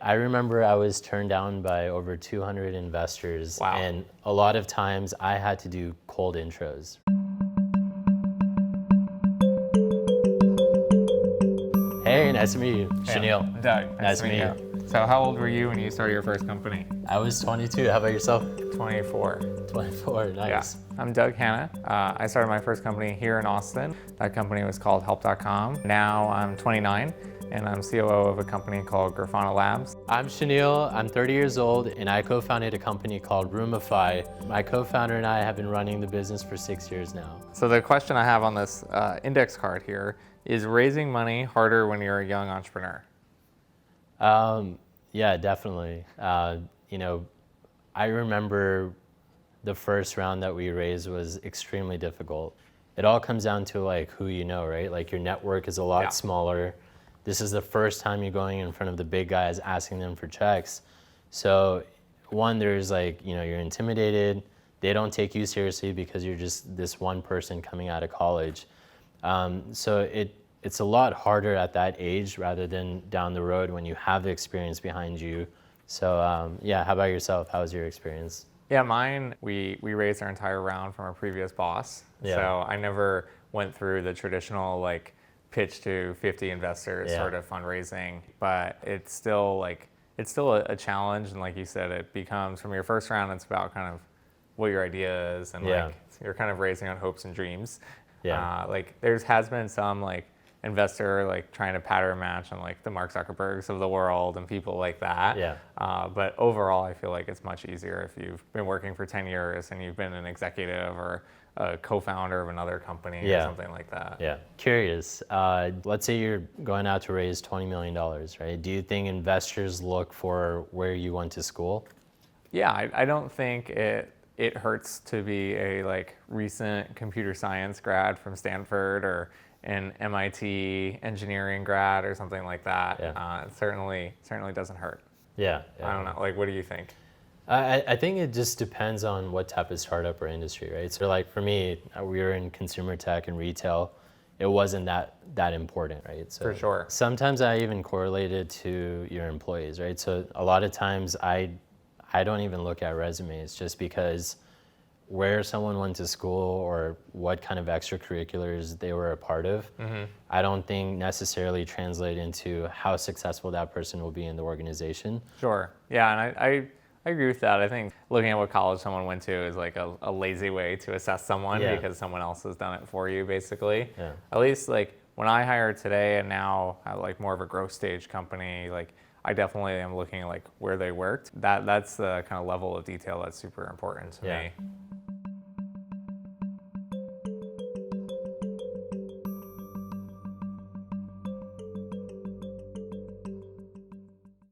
I remember I was turned down by over 200 investors. Wow. And a lot of times I had to do cold intros. Hey, nice to meet you. Shanil. Doug, nice to meet you. So how old were you when you started your first company? I was 22. How about yourself? 24. 24, nice. Yeah. I'm Doug Hanna. I started my first company here in Austin. That company was called Help.com. Now I'm 29 and I'm COO of a company called Grafana Labs. I'm Shanil. I'm 30 years old and I co-founded a company called Roomify. My co-founder and I have been running the business for 6 years now. So the question I have on this index card here is raising money harder when you're a young entrepreneur? Yeah, definitely. I remember the first round that we raised was extremely difficult. It all comes down to like who you know, right? Like your network is a lot smaller. This is the first time you're going in front of the big guys asking them for checks. So one, there's like, you're intimidated. They don't take you seriously because you're just this one person coming out of college. So it's a lot harder at that age rather than down the road when you have the experience behind you. So yeah, how about yourself? How was your experience? Yeah, mine, we raised our entire round from our previous boss. Yeah. So I never went through the traditional like pitch to 50 investors sort of fundraising, but it's still a challenge. And like you said, it becomes from your first round, it's about kind of what your idea is and like you're kind of raising on hopes and dreams. Yeah. Like has been some like investor like trying to pattern match on like the Mark Zuckerbergs of the world and people like that. Yeah. But overall, I feel like it's much easier if you've been working for 10 years and you've been an executive or a co-founder of another company or something like that. Yeah. Curious. Let's say you're going out to raise $20 million, right? Do you think investors look for where you went to school? Yeah, I don't think it hurts to be a like recent computer science grad from Stanford or an MIT engineering grad or something like that. Yeah. It certainly doesn't hurt. Yeah. I don't know. Like, what do you think? I think it just depends on what type of startup or industry, right? So like for me, we were in consumer tech and retail. It wasn't that important, right? So for sure. Sometimes I even correlate it to your employees, right? So a lot of times I don't even look at resumes just because where someone went to school or what kind of extracurriculars they were a part of, I don't think necessarily translate into how successful that person will be in the organization. Sure. Yeah, and I agree with that. I think looking at what college someone went to is like a lazy way to assess someone because someone else has done it for you, basically. Yeah. At least like when I hire today and now at like more of a growth stage company, like I definitely am looking at like where they worked. That's the kind of level of detail that's super important to me.